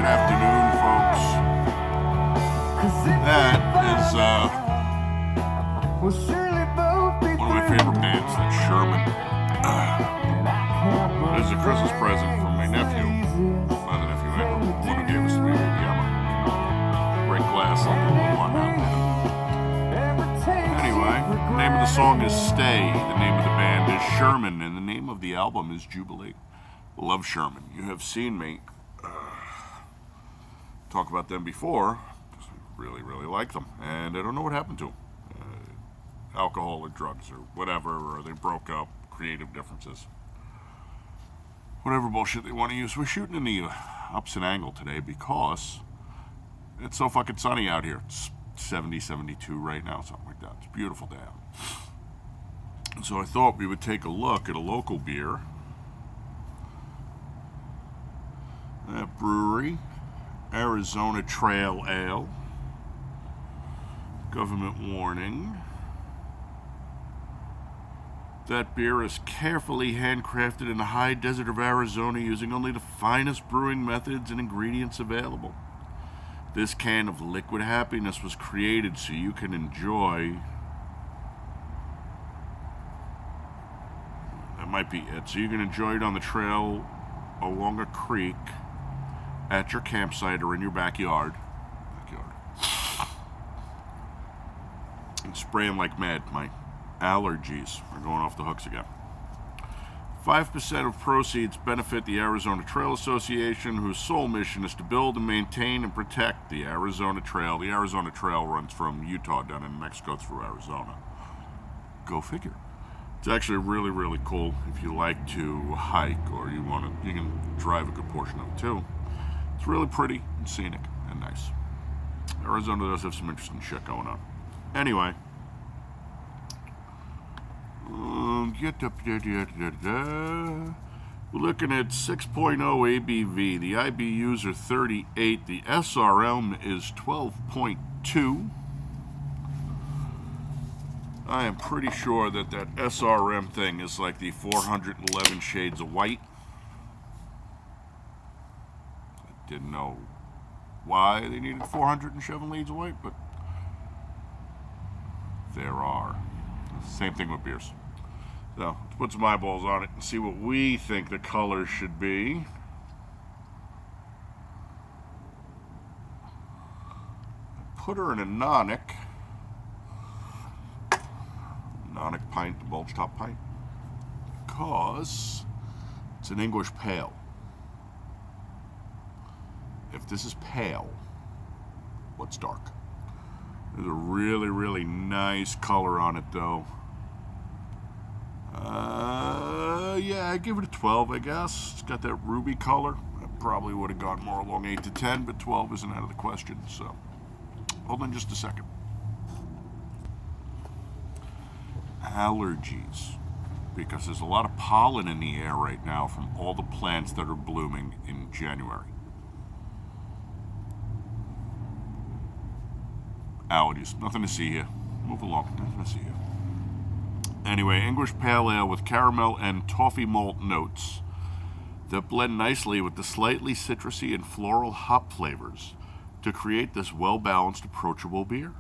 Good afternoon, folks. That is one of my favorite bands, that's Sherman. This is a Christmas present from my nephew. Not the nephew, I know, one who gave us to me, baby. I'm a great glass, I'll do a little on that. Anyway, the name of the song is Stay, the name of the band is Sherman, and the name of the album is Jubilee. Love Sherman. You have seen me talk about them before, because I really, really like them, and I don't know what happened to them. Alcohol or drugs or whatever, or they broke up, creative differences. Whatever bullshit they want to use. We're shooting in the Upson angle today because it's so fucking sunny out here. It's 70, 72 right now, something like that. It's a beautiful day out. So I thought we would take a look at a local beer. That brewery, Arizona Trail Ale. Government warning. That beer is carefully handcrafted in the high desert of Arizona using only the finest brewing methods and ingredients available. This can of liquid happiness was created so you can enjoy... That might be it. So you can enjoy it on the trail along a creek, at your campsite, or in your backyard. And spraying like mad. My allergies are going off the hooks again. 5% of proceeds benefit the Arizona Trail Association, whose sole mission is to build and maintain and protect the Arizona Trail. The Arizona Trail runs from Utah down in Mexico through Arizona. Go figure. It's actually really, really cool if you like to hike, or you can drive a good portion of it too. It's really pretty and scenic and nice. Arizona does have some interesting shit going on. Anyway. We're looking at 6.0 ABV. The IBUs are 38. The SRM is 12.2. I am pretty sure that SRM thing is like the 411 shades of white. I didn't know why they needed 407 shades of white, but there are. Same thing with beers. So, let's put some eyeballs on it and see what we think the color should be. Put her in a nonic pint, the bulge top pint, because it's an English pale. If this is pale, what's dark? There's a really, really nice color on it, though. Yeah, I give it a 12, I guess. It's got that ruby color. I probably would have gone more along 8 to 10, but 12 isn't out of the question, so hold on just a second. Allergies. Because there's a lot of pollen in the air right now from all the plants that are blooming in January. Allergies. Nothing to see here. Move along. Nothing to see here. Anyway, English Pale Ale with caramel and toffee malt notes that blend nicely with the slightly citrusy and floral hop flavors to create this well-balanced, approachable beer.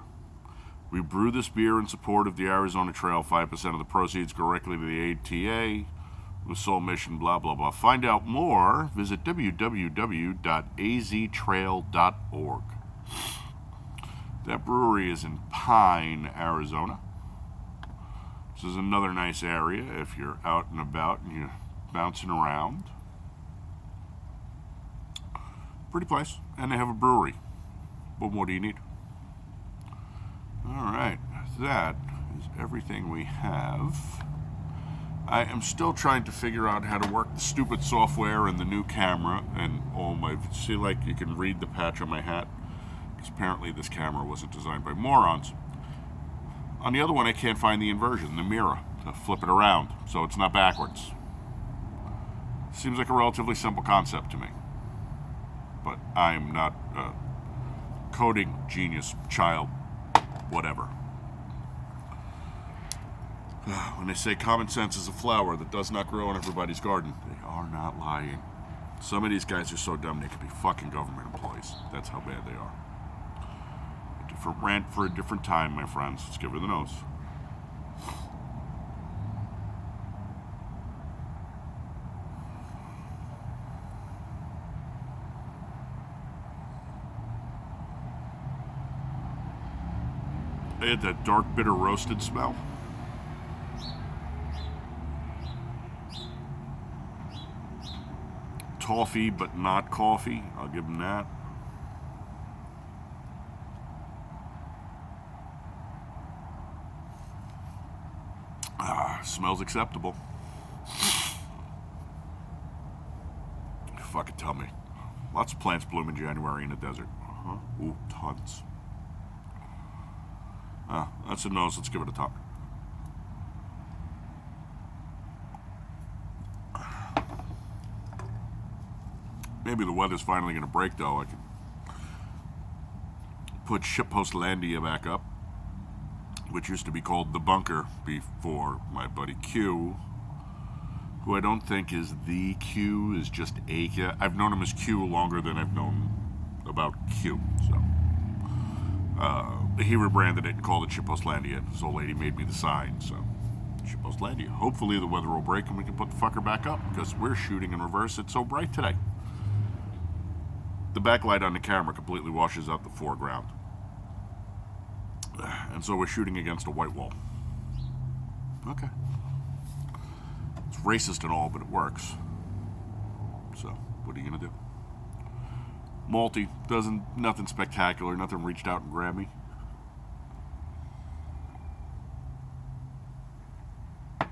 We brew this beer in support of the Arizona Trail. 5% of the proceeds go directly to the ATA. The sole mission, blah, blah, blah. Find out more, visit www.aztrail.org. That brewery is in Pine, Arizona. This is another nice area if you're out and about and you're bouncing around. Pretty place. And they have a brewery. What more do you need? Alright, that is everything we have. I am still trying to figure out how to work the stupid software and the new camera and all my... See, like, you can read the patch on my hat? Because apparently this camera wasn't designed by morons. On the other one, I can't find the inversion, the mirror, to flip it around, so it's not backwards. Seems like a relatively simple concept to me. But I'm not a coding genius child, whatever. When they say common sense is a flower that does not grow in everybody's garden, they are not lying. Some of these guys are so dumb they could be fucking government employees. That's how bad they are. A different rant for a different time, my friends. Let's give her the nose. They had that dark, bitter, roasted smell. Toffee, but not coffee. I'll give them that. Smells acceptable. Fucking tell me. Lots of plants bloom in January in the desert. Ooh, tons. That's a nose. Let's give it a tongue. Maybe the weather's finally going to break, though. I can put Shitpostlandia back up, which used to be called The Bunker before my buddy Q, who I don't think is the Q, is just a Q. I've known him as Q longer than I've known about Q, so... he rebranded it and called it Shitpostlandia. His old lady made me the sign, so Shitpostlandia. Hopefully the weather will break and we can put the fucker back up, because we're shooting in reverse. It's so bright today. The backlight on the camera completely washes out the foreground. And so we're shooting against a white wall. Okay. It's racist and all, but it works. So, what are you going to do? Malty, nothing spectacular, nothing reached out and grabbed me. A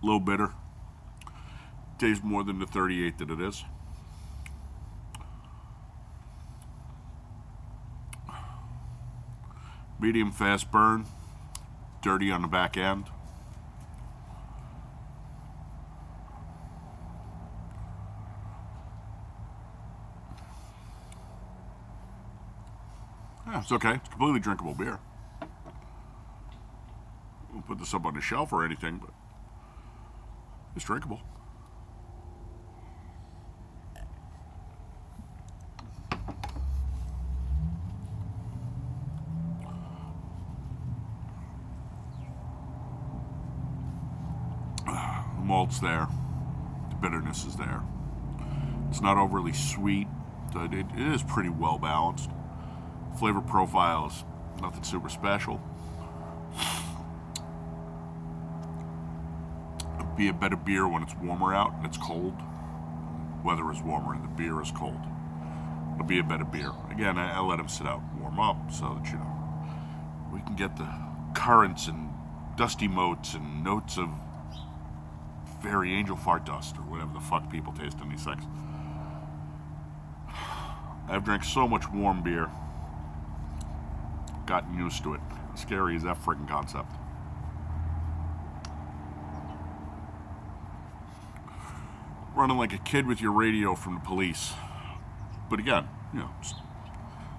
little bitter. Tastes more than the 38 that it is. Medium fast burn. Dirty on the back end. Yeah, it's okay. It's completely drinkable beer. Won't put this up on the shelf or anything, but it's drinkable. The malt's there. The bitterness is there. It's not overly sweet. It is pretty well balanced. Flavor profile is nothing super special. It'd be a better beer when it's warmer out and it's cold. Weather is warmer and the beer is cold. It'll be a better beer. Again, I let them sit out and warm up so that, we can get the currants and dusty motes and notes of fairy angel fart dust or whatever the fuck people taste in these things. I've drank so much warm beer. Gotten used to it. Scary is that freaking concept. Running like a kid with your radio from the police. But again,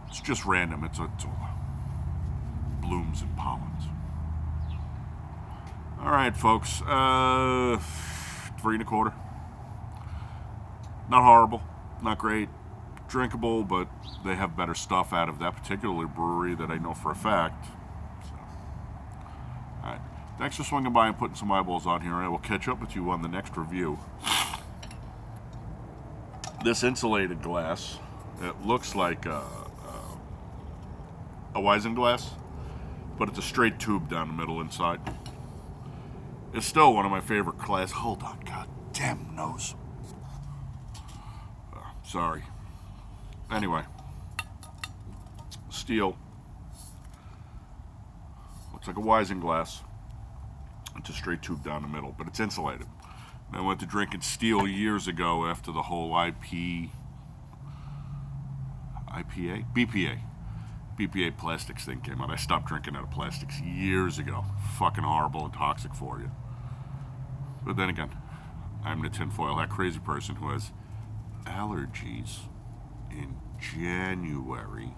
it's just random. It's all blooms and pollens. All right, folks. 3 1/4. Not horrible. Not great. Drinkable, but they have better stuff out of that particular brewery that I know for a fact. So, all right. Thanks for swinging by and putting some eyeballs on here. I will catch up with you on the next review. This insulated glass, it looks like a Weissenglass, but it's a straight tube down the middle inside. It's still one of my favorite glass. Hold on, god damn nose. Sorry. Anyway, steel. Looks like a Weissenglass. It's a straight tube down the middle, but it's insulated. And I went to drinking steel years ago after the whole BPA plastics thing came out. I stopped drinking out of plastics years ago. Fucking horrible and toxic for you. But then again, I'm the tinfoil hat crazy person who has allergies in January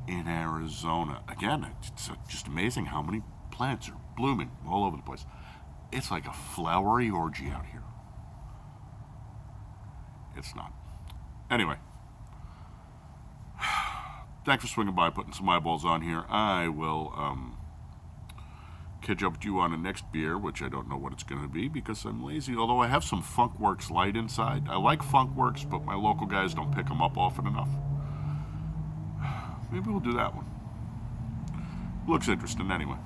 in Arizona. Again, it's just amazing how many plants are blooming all over the place. It's like a flowery orgy out here. It's not. Anyway. Thanks for swinging by, putting some eyeballs on here. I will catch up with you on the next beer, which I don't know what it's going to be because I'm lazy. Although I have some Funkworks Light inside. I like Funkworks, but my local guys don't pick them up often enough. Maybe we'll do that one. Looks interesting anyway.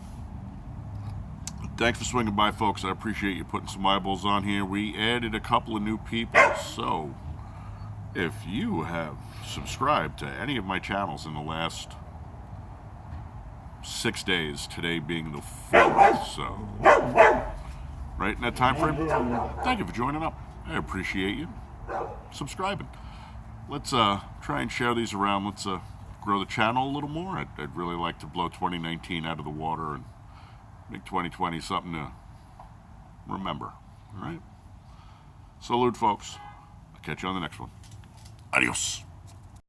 Thanks for swinging by, folks. I appreciate you putting some eyeballs on here. We added a couple of new people, so if you have subscribed to any of my channels in the last 6 days, today being the 4th, so right in that time frame, thank you for joining up. I appreciate you subscribing. Let's try and share these around. Let's grow the channel a little more. I'd really like to blow 2019 out of the water and make 2020 something to remember. All right? Salute, folks. I'll catch you on the next one. Adios.